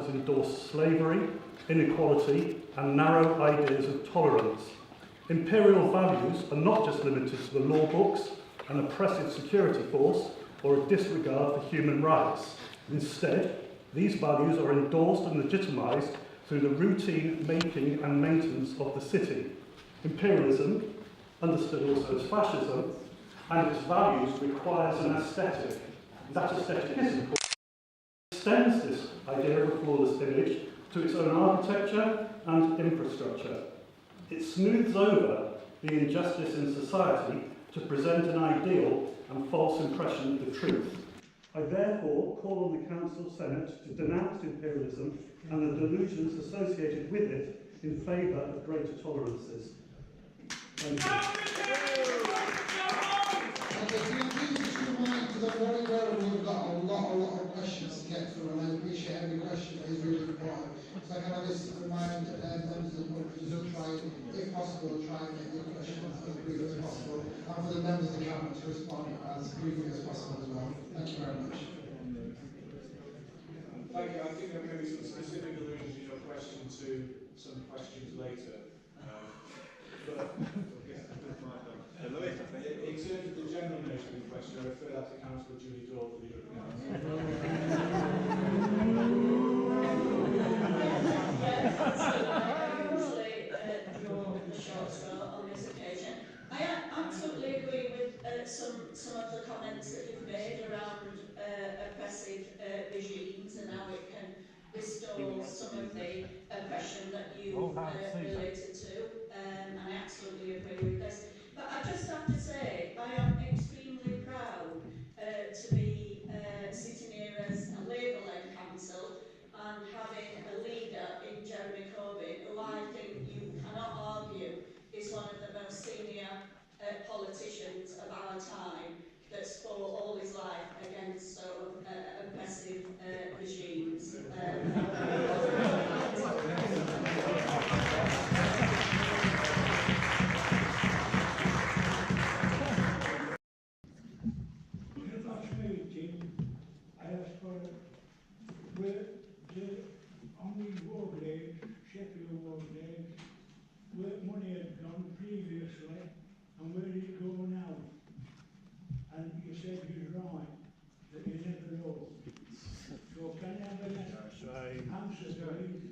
has endorsed slavery, inequality, and narrow ideas of tolerance. Imperial values are not just limited to the law books, an oppressive security force, or a disregard for human rights. Instead, these values are endorsed and legitimised through the routine making and maintenance of the city. Imperialism, understood also as fascism, and its values requires an aesthetic. That aesthetic is, of course, extends this idea of a flawless image to its own architecture and infrastructure. It smooths over the injustice in society to present an ideal and false impression of the truth. I therefore call on the Council Senate to denounce imperialism and the delusions associated with it in favour of greater tolerances. Thank you. Because I'm very aware we've got a lot of questions to get through, and I appreciate every question that is really important. So can I just remind members of the board to try, if possible, try and get your questions as brief as possible, and for the members of the Cabinet to respond as briefly as possible as well. Thank you very much. Thank you. I think there may be some specific allusions in your question to some questions later. In terms of the general nature of the question, I refer that to Councillor Julie Dore for the European draw the short straw on this occasion. I absolutely agree with some of the comments that you've made around oppressive regimes and how it can restore some of the oppression that you related to, and I absolutely agree with this. But I just have to say, I am extremely proud to be sitting here as a Labour-led council and having a leader in Jeremy Corbyn, who I think you cannot argue is one of the most senior politicians of our time, that's fought all his life against sort of oppressive regimes. On the war days, Sheffield war days, where money had gone previously and where did it go now? And you said you're right, that you never know. So can you have an answer, please?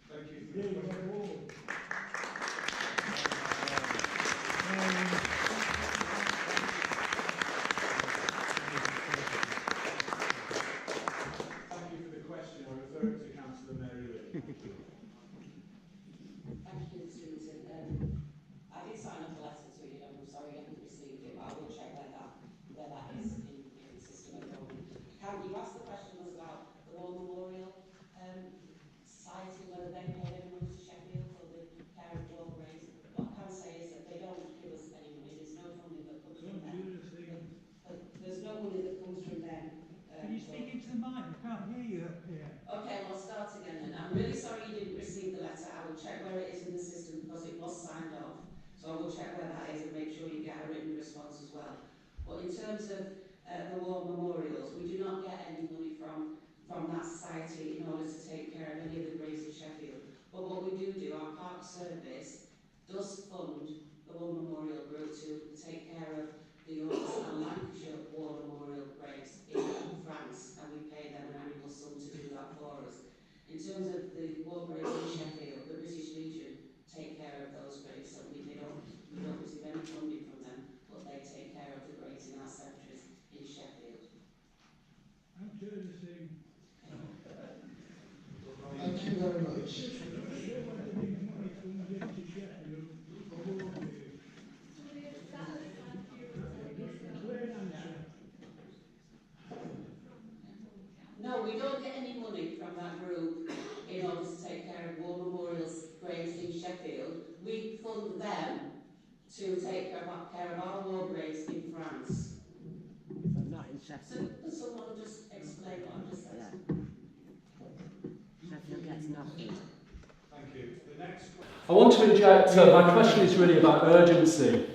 Thank you for the question. Okay, well, I'll start again then. I'm really sorry you didn't receive the letter. I will check where it is in the system because it was signed off. So I will check where that is and make sure you get a written response as well. But in terms of the war memorials, we do not get any money from that society in order to take care of any of the graves in Sheffield. But what we do, our park service does fund the War Memorial Group to take care of the Yorkshire and Lancashire War Memorial graves in France, and we pay them an annual sum to do that for us. In terms of the war graves in Sheffield, the British Legion take care of those graves, so we don't receive any funding from them, but they take care of the graves in our cemeteries in Sheffield. I'm sure the same. Thank you very much. No, we don't get any money from that group in order to take care of war memorials graves in Sheffield. We fund them to take care of our war graves in France. But not in Sheffield. So someone just explain what I just said. Yeah. Sheffield gets nothing. Thank you. The next question. I want to inject, my question is really about urgency.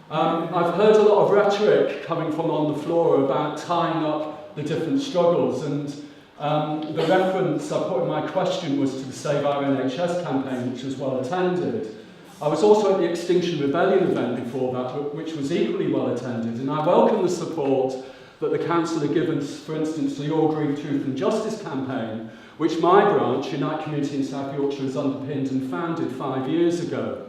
I've heard a lot of rhetoric coming from on the floor about tying up the different struggles, and The reference I put in my question was to the Save Our NHS campaign, which was well attended. I was also at the Extinction Rebellion event before that, which was equally well attended, and I welcome the support that the Council had given, for instance, to the All Green Truth and Justice campaign, which my branch, Unite Community in South Yorkshire, has underpinned and founded 5 years ago.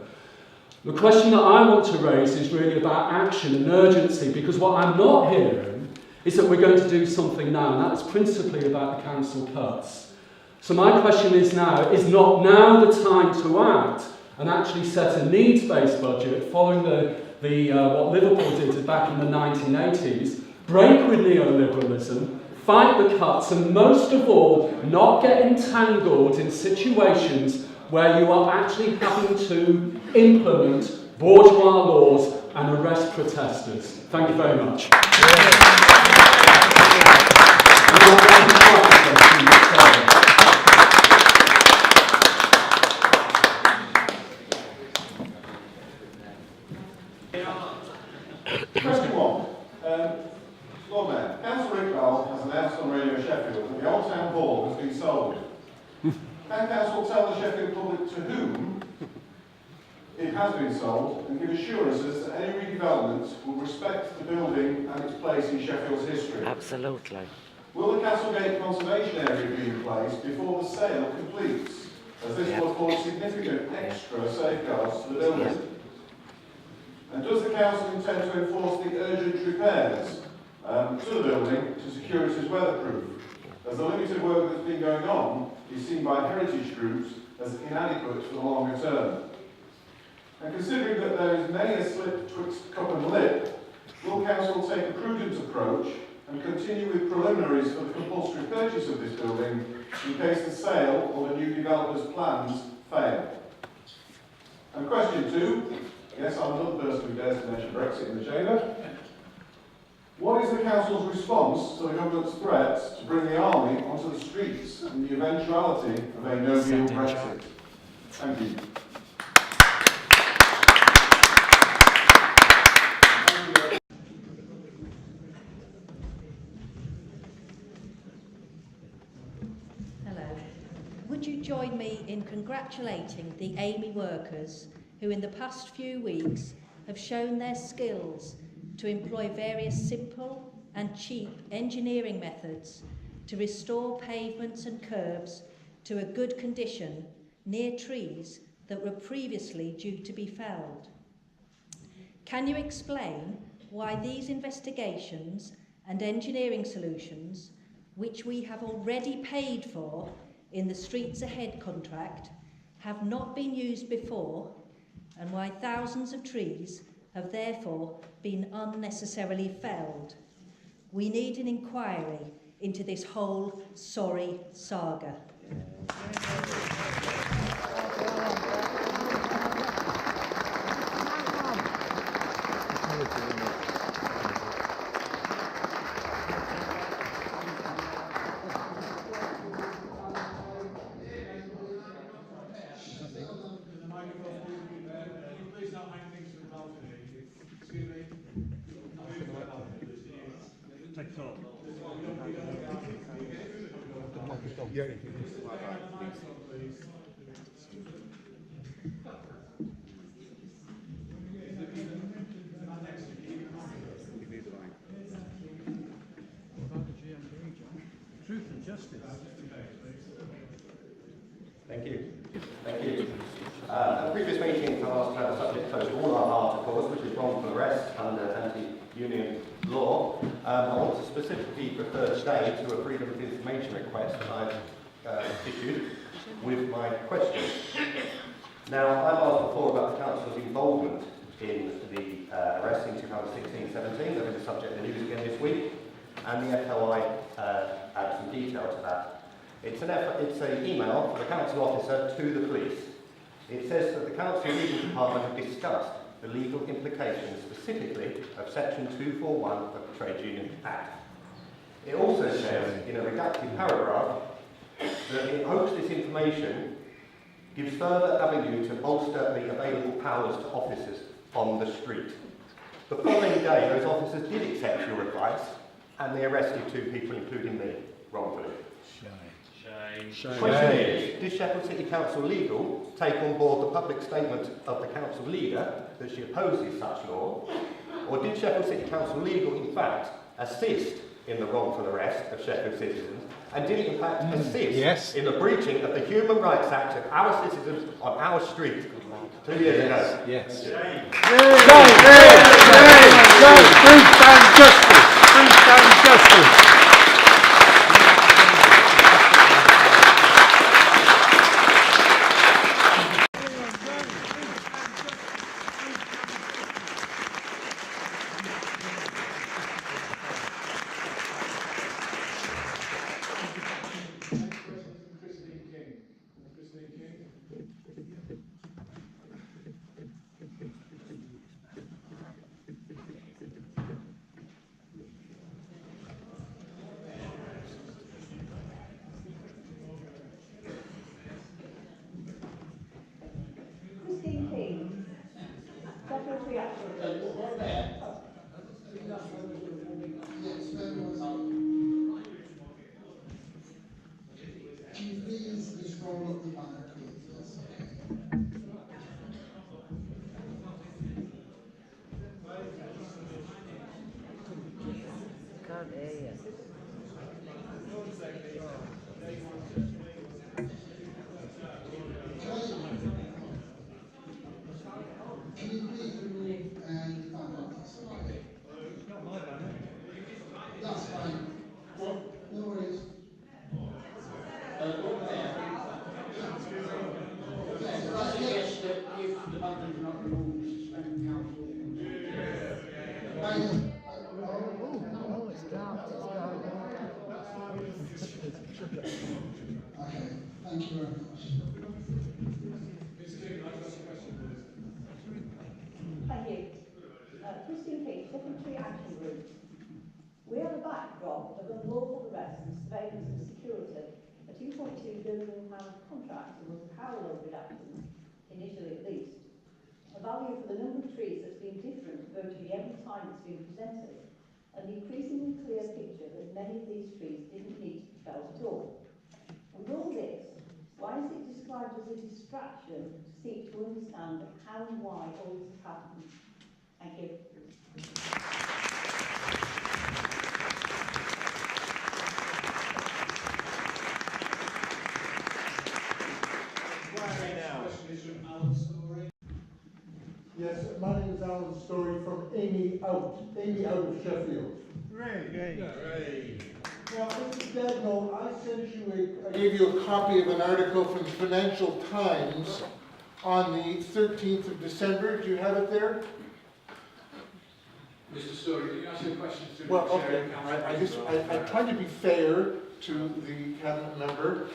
The question that I want to raise is really about action and urgency, because what I'm not hearing is that we're going to do something now, and that's principally about the council cuts. So my question is not now the time to act and actually set a needs-based budget following what Liverpool did back in the 1980s, break with neoliberalism, fight the cuts, and most of all, not get entangled in situations where you are actually having to implement bourgeois laws and arrest protesters. Thank you very much. Question 1. Lord Mayor, Councillor Iqbal has announced on Radio Sheffield that the Old Town Hall has been sold. Can Council tell the Sheffield public to whom it has been sold and give assurances that any redevelopment will respect the building and its place in Sheffield's history? Absolutely. Will the Castlegate Conservation Area be in place before the sale completes, as this will afford significant extra safeguards to the building? Yep. And does the Council intend to enforce the urgent repairs to the building to secure it as weatherproof, as the limited work that's been going on is seen by heritage groups as inadequate for the longer term? And considering that there is many a slip twixt cup and lip, will Council take a prudent approach and continue with preliminaries for the compulsory purchase of this building in case the sale or the new developer's plans fail? And question 2, yes, I'm another person who dares to mention Brexit in the chamber. What is the Council's response to the government's threats to bring the army onto the streets in the eventuality of a no-deal Brexit? Thank you. Would you join me in congratulating the AMI workers who in the past few weeks have shown their skills to employ various simple and cheap engineering methods to restore pavements and curbs to a good condition near trees that were previously due to be felled? Can you explain why these investigations and engineering solutions, which we have already paid for in the Streets Ahead contract, have not been used before, and why thousands of trees have therefore been unnecessarily felled? We need an inquiry into this whole sorry saga. Thank you. Thank you. At the previous meeting, I asked to have a subject close to all our articles, which is wrongful arrest under anti-union law. I want to specifically refer today to a freedom of information request that I've issued with my question. Now, I've asked before about the Council's involvement in the arrests in 2016-17. They've been the subject of the news again this week, and the FOI adds some detail to that. It's an email from the council officer to the police. It says that the council legal department have discussed the legal implications specifically of section 241 of the Trade Union Act. It also says in a redacted paragraph that it hopes this information gives further avenue to bolster the available powers to officers on the street. The following day, those officers did accept your advice and they arrested 2 people, including me, wrongfully. Question is, did Sheffield City Council Legal take on board the public statement of the council leader that she opposes such law, or did Sheffield City Council Legal in fact assist in the wrongful arrest of Sheffield citizens, and did it in fact assist in the breaching of the Human Rights Act of our citizens on our street 2 years ago? Yes. Freestyle justice! Freestyle justice! Can you please just roll up the banner, please? Yes, Can't hear you. Can you please remove the banner? That's okay. It's not my banner. That's fine. No worries. I suggest that if the banner's not removed, suspend council. Oh, it's dropped. It's gone. Okay, thank you very much. Thank you. Christine King, Secretary Action Group. We have a backdrop of unlawful arrests and surveillance and security. A £2.2 billion contract was a parallel reduction, initially at least. A value for the number of trees that's been different virtually every time it's been presented, and the increasingly clear picture that many of these trees didn't need to be felled at all. With all this, why is it described as a distraction to seek to understand how and why all this has happened? Thank you. Yes, my name is Alan Story from Amy Out of Sheffield. Right. Now, Mr. Dagnall, I gave you a copy of an article from the Financial Times on the 13th of December. Do you have it there? Mr. Story, can you ask your question to Well, the Chair okay. of Council? I tried to be fair to the cabinet member.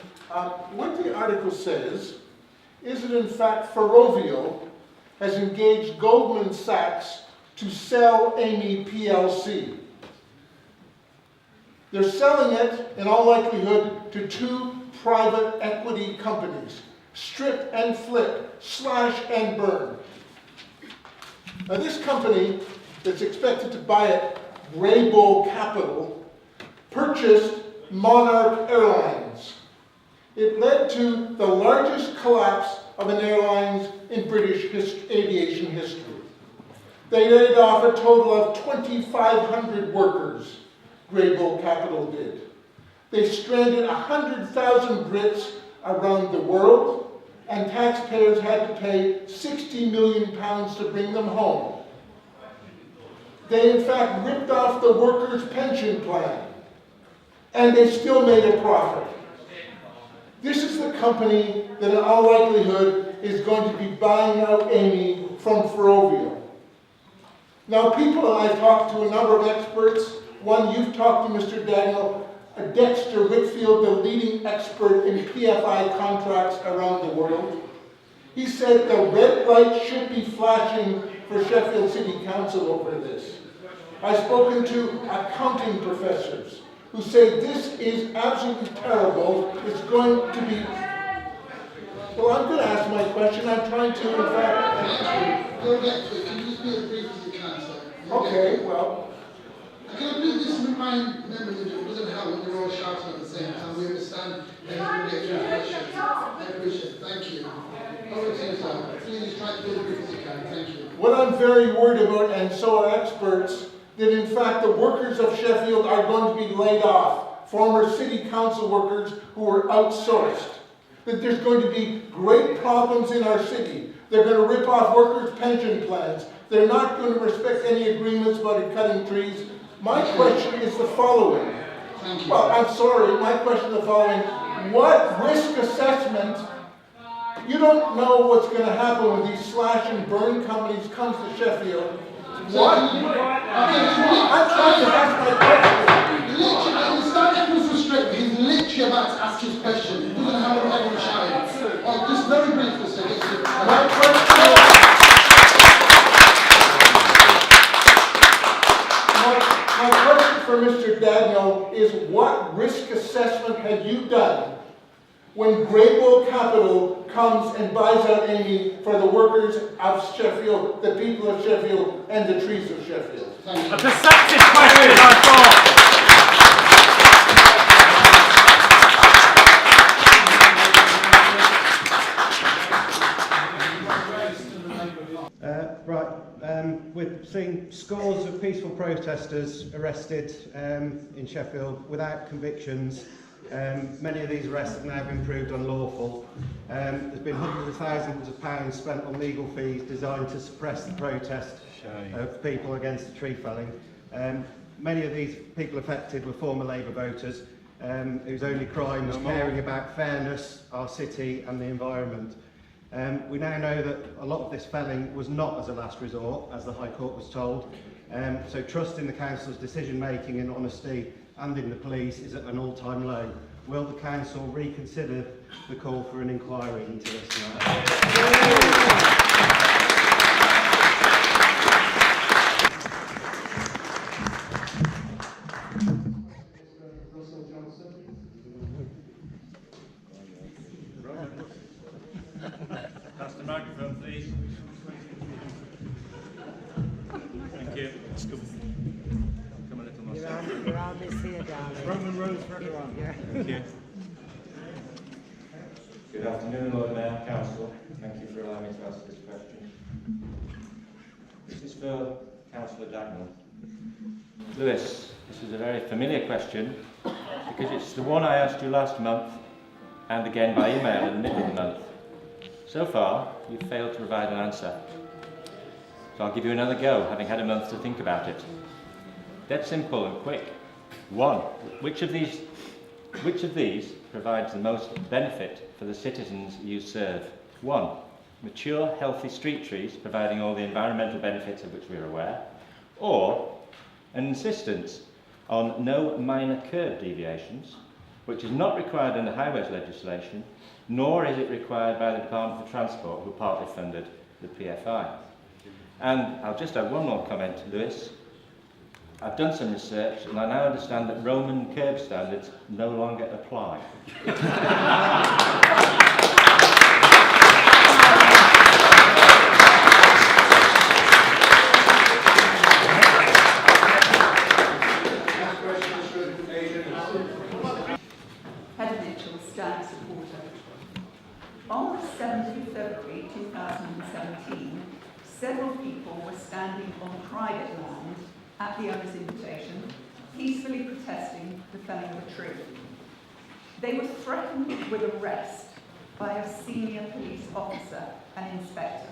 What the article says is that in fact Ferrovial has engaged Goldman Sachs to sell Amy PLC. They're selling it, in all likelihood, to two private equity companies, Strip and Flip, Slash and Burn. Now this company that's expected to buy it, Greybull Capital, purchased Monarch Airlines. It led to the largest collapse of an airline in British aviation history. They laid off a total of 2,500 workers, Greybull Capital did. They stranded 100,000 Brits around the world, and taxpayers had to pay £60 million to bring them home. They in fact ripped off the workers' pension plan, and they still made a profit. This is the company that in all likelihood is going to be buying out Amy from Ferrovial. Now people, and I've talked to a number of experts, one you've talked to, Mr. Dagnall, Dexter Whitfield, the leading expert in PFI contracts around the world. He said the red light should be flashing for Sheffield City Council over this. I've spoken to accounting professors who say this is absolutely terrible. It's going to be... Well, I'm going to ask my question. I'm trying to, in fact... Go back to it. Can you just be as brief as you can, sir? Okay, well, Can I please just remind members that it doesn't help when you're all shouting at the same time. We understand everybody gets your questions. I appreciate it. Thank you. Over to you, sir. Please try to be as brief as you can. Thank you. What I'm very worried about, and so are experts, that in fact the workers of Sheffield are going to be laid off, former city council workers who were outsourced. That there's going to be great problems in our city. They're going to rip off workers' pension plans. They're not going to respect any agreements about cutting trees. My question is the following. Well, I'm sorry, my question is the following. What risk assessment? You don't know what's going to happen when these slash and burn companies come to Sheffield. What? I'm trying to ask my question. Literally, it's not everyone's frustrated. He's literally about to ask his question. He doesn't have everyone shouting. Oh, just very briefly, sir. My question for Mr. Dagno is what risk assessment have you done when Great Wall Capital comes and buys out Amy for the workers of Sheffield, the people of Sheffield, and the trees of Sheffield? A perceptive question, I thought. We've seen scores of peaceful protesters arrested in Sheffield without convictions. Many of these arrests have now been proved unlawful. There's been hundreds of thousands of pounds spent on legal fees designed to suppress the protest of people against the tree felling. Many of these people affected were former Labour voters whose only crime was caring about fairness, our city and the environment. We now know that a lot of this felling was not as a last resort, as the High Court was told. So trust in the Council's decision making and honesty and in the police is at an all-time low. Will the Council reconsider the call for an inquiry into this matter? Pass the microphone, please. Thank you. Come a little more. Your arm is here, darling. Roman roads for everyone. Yeah. Thank you. Good afternoon, Lord Mayor, Council. Thank you for allowing me to ask this question. This is for Councillor Dagnall. Lewis, this is a very familiar question because it's the one I asked you last month and again by email in the middle of the month. So far, you've failed to provide an answer. So I'll give you another go, having had a month to think about it. Dead simple and quick. 1. Which of these provides the most benefit for the citizens you serve? 1. Mature, healthy street trees, providing all the environmental benefits of which we are aware. Or an insistence on no minor curb deviations, which is not required under highways legislation, nor is it required by the Department for Transport, who partly funded the PFI. And I'll just add one more comment, Lewis. I've done some research and I now understand that Roman curb standards no longer apply. Heather Mitchell, STAG supporter. On the 7th of February 2017, several people were standing on private land at the owner's invitation, peacefully protesting the felling of a tree. They were threatened with arrest by a senior police officer and inspector.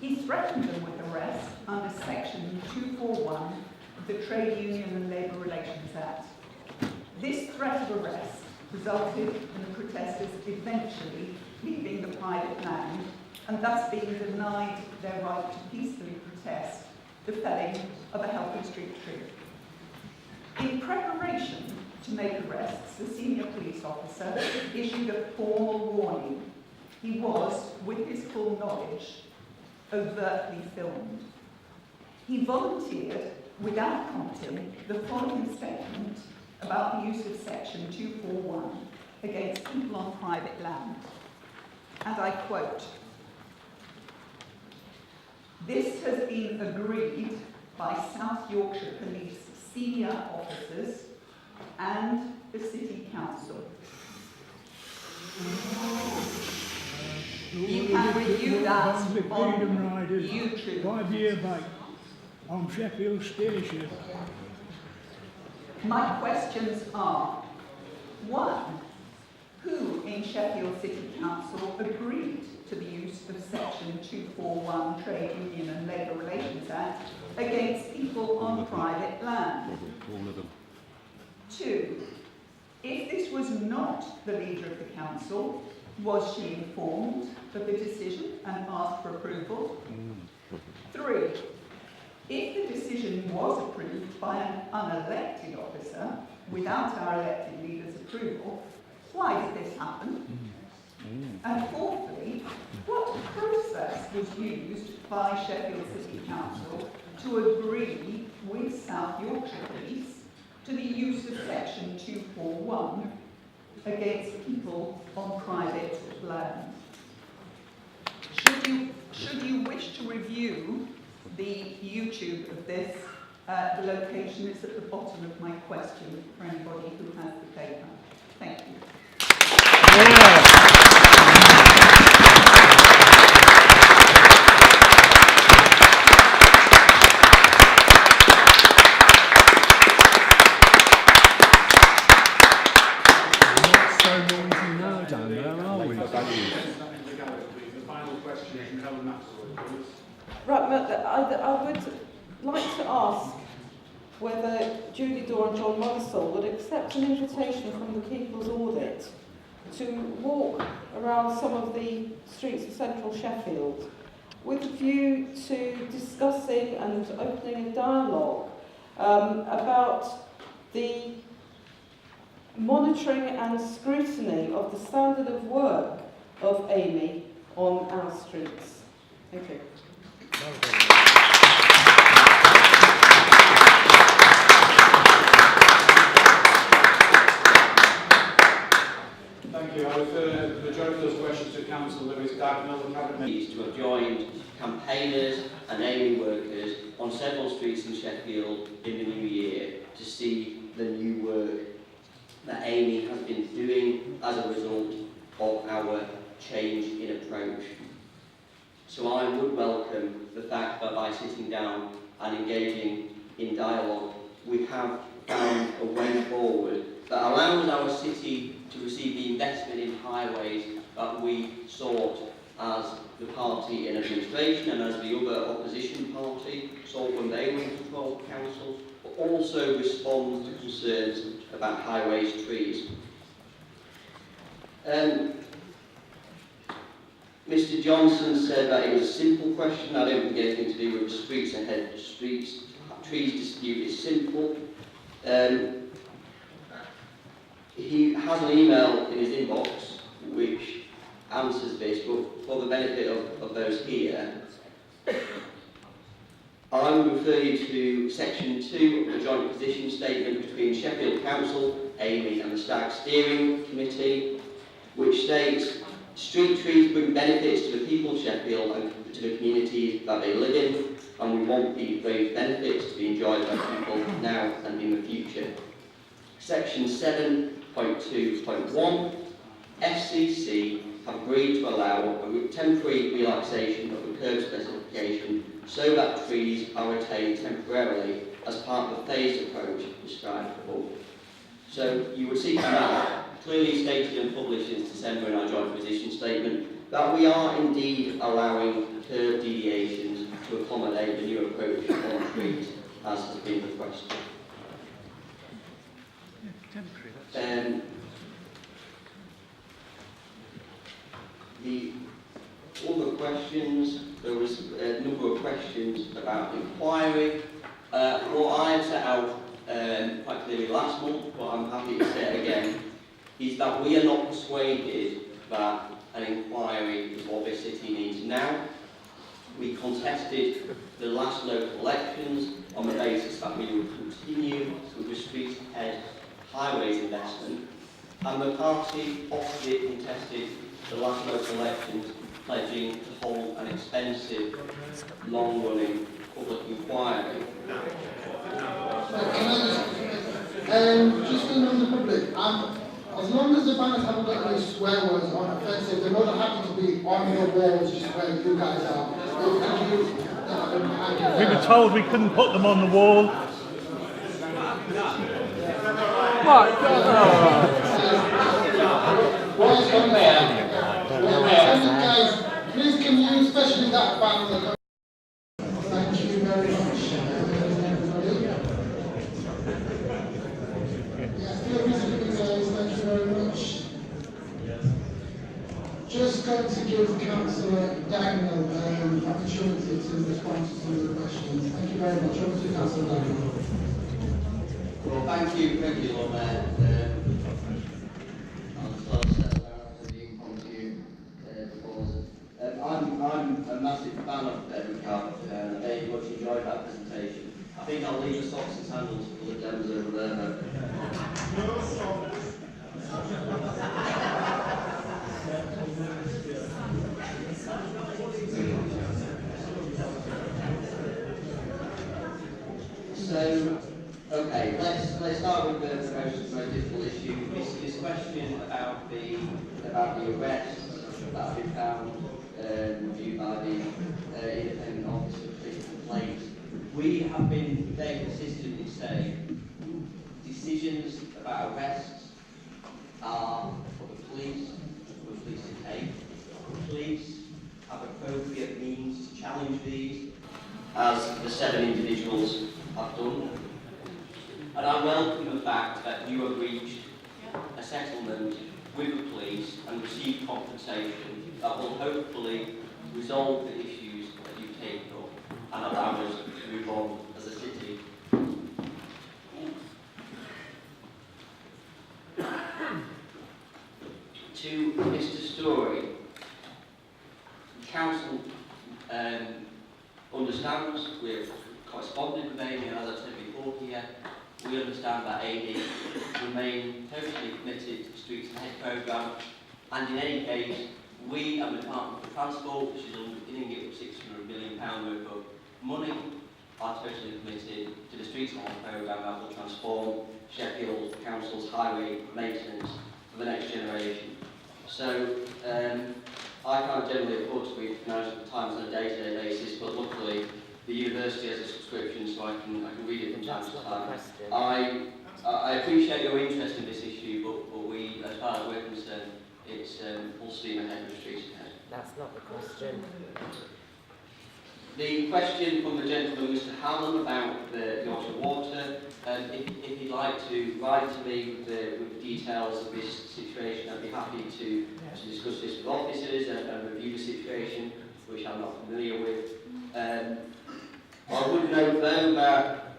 He threatened them with arrest under section 241 of the Trade Union and Labour Relations Act. This threat of arrest resulted in the protesters eventually leaving the private land and thus being denied their right to peacefully protest the felling of a healthy street tree. In preparation to make arrests, the senior police officer issued a formal warning. He was, with his full knowledge, overtly filmed. He volunteered, without prompting, the following statement about the use of section 241 against people on private land. And I quote, "This has been agreed by South Yorkshire Police senior officers and the City Council. You can review that on YouTube. 5 years back on Sheffield Station. My questions are, 1, who in Sheffield City Council agreed to the use of Section 241 Trade Union and Labour Relations Act against people on private land? 2, if this was not the leader of the council, was she informed of the decision and asked for approval? 3, if the decision was approved by an unelected officer without our elected leader's approval, why did this happen? And 4thly, what process was used by Sheffield City Council to agree with South Yorkshire Police to the use of Section 241 against people on private land? Should you wish to review the YouTube of this, the location is at the bottom of my question for anybody who has the paper. Thank you. Right, I would like to ask whether Julie Dorr and John Mothersole would accept an invitation from the People's Audit to walk around some of the streets of central Sheffield with a view to discussing and opening a dialogue about the monitoring and scrutiny of the standard of work of Amy on our streets. Thank you. Thank you. I refer the majority of those questions to Council Lewis Dagnall, the Cabinet Minister. To have joined campaigners and Amy workers on several streets in Sheffield in the new year to see the new work that Amy has been doing as a result of our change in approach. So I would welcome the fact that by sitting down and engaging in dialogue, we have found a way forward that allows our city to receive the investment in highways that we sought as the party in administration and as the other opposition party sought when they were in control of council, but also respond to concerns about highways trees. Mr Johnson said that it was a simple question. I don't think anything to do with the streets ahead. The trees dispute is simple. He has an email in his inbox which answers this, but for the benefit of those here, I would refer you to Section 2 of the joint position statement between Sheffield Council, Amy and the STAG Steering Committee, which states, street trees bring benefits to the people of Sheffield and to the communities that they live in, and we want these benefits to be enjoyed by people now and in the future. Section 7.2.1, FCC have agreed to allow a temporary relaxation of the curb specification so that trees are retained temporarily as part of the phased approach described above. So you would see from that, clearly stated and published in December in our joint position statement, that we are indeed allowing curb deviations to accommodate the new approach on trees as has been requested. The other questions, there was a number of questions about inquiry. What I set out quite clearly last month, but I'm happy to say it again, is that we are not persuaded that an inquiry is what this city needs now. We contested the last local elections on the basis that we would continue with the streets ahead highways investment, and the party opposite contested the last local elections, pledging to hold an expensive, long-running public inquiry. Just for the members of the public, as long as the banners haven't got any swear words on offensive, they're more than happy to be on your walls, just where you guys are. We were told we couldn't put them on the wall. Guys, please can you, especially that banner, thank you very much. Thank you very much. Just going to give Councillor Dagnall an opportunity to respond to some of the questions. Thank you very much. Over to Councillor Dagnall. Well, thank you, Lord Mayor. I'll settle down for being on to you before. I'm a massive fan of Edward Carp, and I very much enjoyed that presentation. I think I'll leave the socks and sandals for the demos over there. No socks. So, okay, let's start with the most difficult issue. This question about the arrests that have been found reviewed by the independent office of police complaints. We have been very consistent in saying decisions about arrests are for the police to take. The police have appropriate means to challenge these, as the 7 individuals have done. And I welcome the fact that you have reached a settlement with the police and received compensation that will hopefully resolve the issues that you've taken up and allow us to move on as a city. To Mr. Story, the council understands, we've corresponded with Amy, and as I've said before here, we understand that Amy remain totally committed to the Streets Ahead programme, and in any case, we and the Department for Transport, which is underpinning it with £600 million worth of money, are totally committed to the Streets Ahead programme that will transform Sheffield Council's highway maintenance for the next generation. So, I can't generally afford to read Financial Times on a day-to-day basis, but luckily the university has a subscription, so I can read it from time to time. I appreciate your interest in this issue, but we, as far as we're concerned, it's full steam ahead with Streets Ahead. That's not the question. The question from the gentleman, Mr. Hallam, about the Yorkshire Water, if he'd like to write to me with the details of this situation, I'd be happy to discuss this with officers and review the situation, which I'm not familiar with. I would note though that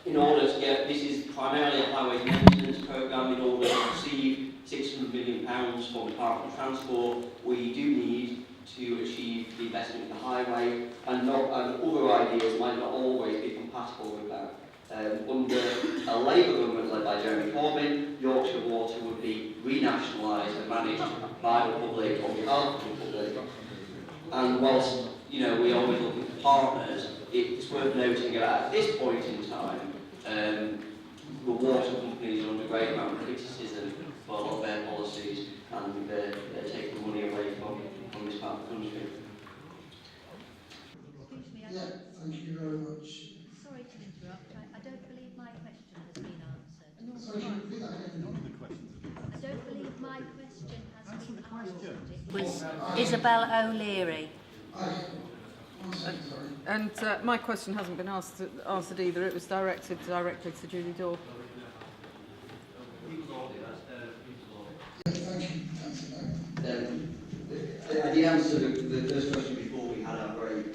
in order to get, this is primarily a highway maintenance programme, in order to receive £600 million from the Department of Transport, we do need to achieve the investment in the highway, and other ideas might not always be compatible with that. Under a Labour government led by Jeremy Corbyn, Yorkshire Water would be renationalised and managed by the public on behalf of the public. And whilst we always looking for partners, it's worth noting that at this point in time, the water companies are under great amount of criticism for a lot of their policies, and they're taking money away from this part of the country. Yeah, thank you very much. Sorry to interrupt. I don't believe my question has been answered. Sorry, can you repeat that again? I don't believe my question has been answered. It was Isabel O'Leary. And my question hasn't been answered either. It was directed directly to Julie Dorr. I did answer the first question before we had our break.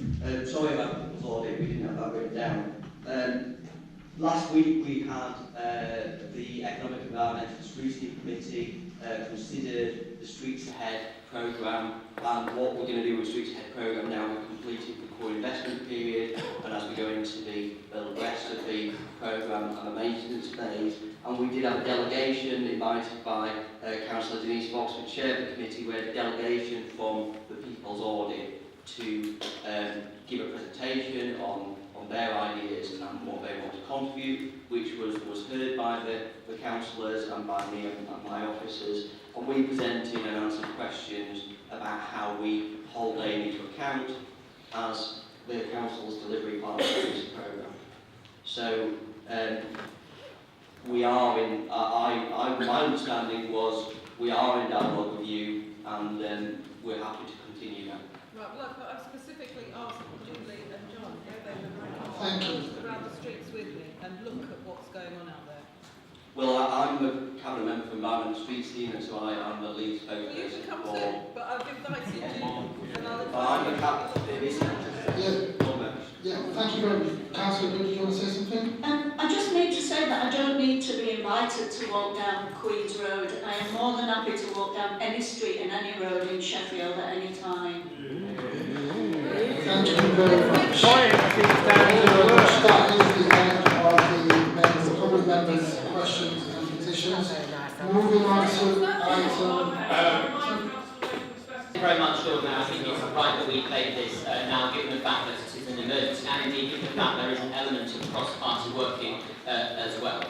Sorry about the people's audit, we didn't have that written down. Last week we had the Economic Environmental Scrutiny Committee considered the Streets Ahead programme, and what we're going to do with the Streets Ahead programme now, we're completing the core investment period, and as we go into the rest of the programme and the maintenance phase, and we did have a delegation invited by Councillor Denise Fox, who chaired the committee, we had a delegation from the People's Audit to give a presentation on their ideas and what they want to contribute, which was heard by the councillors and by me and my officers. And we presented and answered questions about how we hold AME to account as the council's delivery partner of this programme. So we are in, my understanding was we are in dialogue with you, and we're happy to continue that. Right, look, I've specifically asked Julie and John if they Thank would around the streets with me and look at what's going on out there. Well, I'm a cabinet member for Environment and Streets team, and so I'm the lead spokesperson. Well, you can come too, but I've invited you, and I'll invite I'm the captain. Yeah, thank you very much. Councillor, do you want to say something? I just need to say that I don't need to be invited to walk down Queen's Road. I am more than happy to walk down any street and any road in Sheffield at any time. Thank you very much. That is the end of the public members' questions and petitions. Moving on to item... Thank you very much, Lord. Now, I think it's right that we play this now, given the fact that it is an emergency, and indeed given the fact there is an element of cross-party working as well.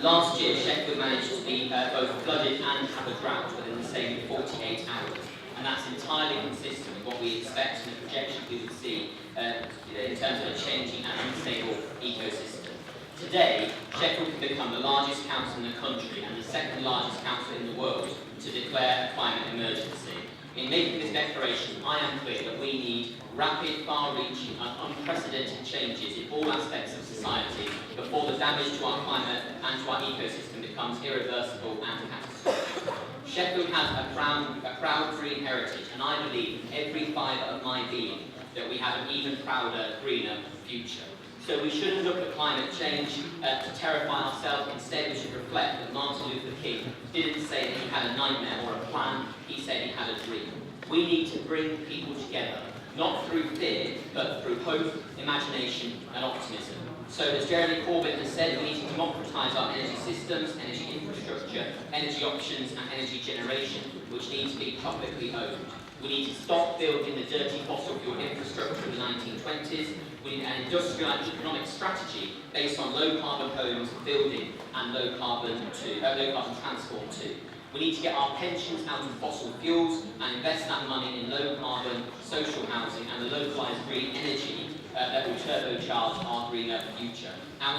Last year, Sheffield managed to be both flooded and have a drought within the same 48 hours. And that's entirely consistent with what we expect and the projection we would see in terms of a changing and unstable ecosystem. Today, Sheffield can become the largest council in the country and the second largest council in the world to declare a climate emergency. In making this declaration, I am clear that we need rapid, far-reaching and unprecedented changes in all aspects of society before the damage to our climate and to our ecosystem becomes irreversible and catastrophic. Sheffield has a proud green heritage, and I believe in every fibre of my being that we have an even prouder, greener future. So we shouldn't look at climate change to terrify ourselves. Instead, we should reflect that Martin Luther King didn't say that he had a nightmare or a plan, he said he had a dream. We need to bring people together, not through fear, but through hope, imagination and optimism. So as Jeremy Corbyn has said, we need to democratise our energy systems, energy infrastructure, energy options and energy generation, which need to be publicly owned. We need to stop building the dirty fossil fuel infrastructure of the 1920s. We need an industrial and economic strategy based on low carbon homes, building and low carbon transport too. We need to get our pensions out of fossil fuels and invest that money in low carbon social housing and the localised green energy that will turbocharge our greener future. And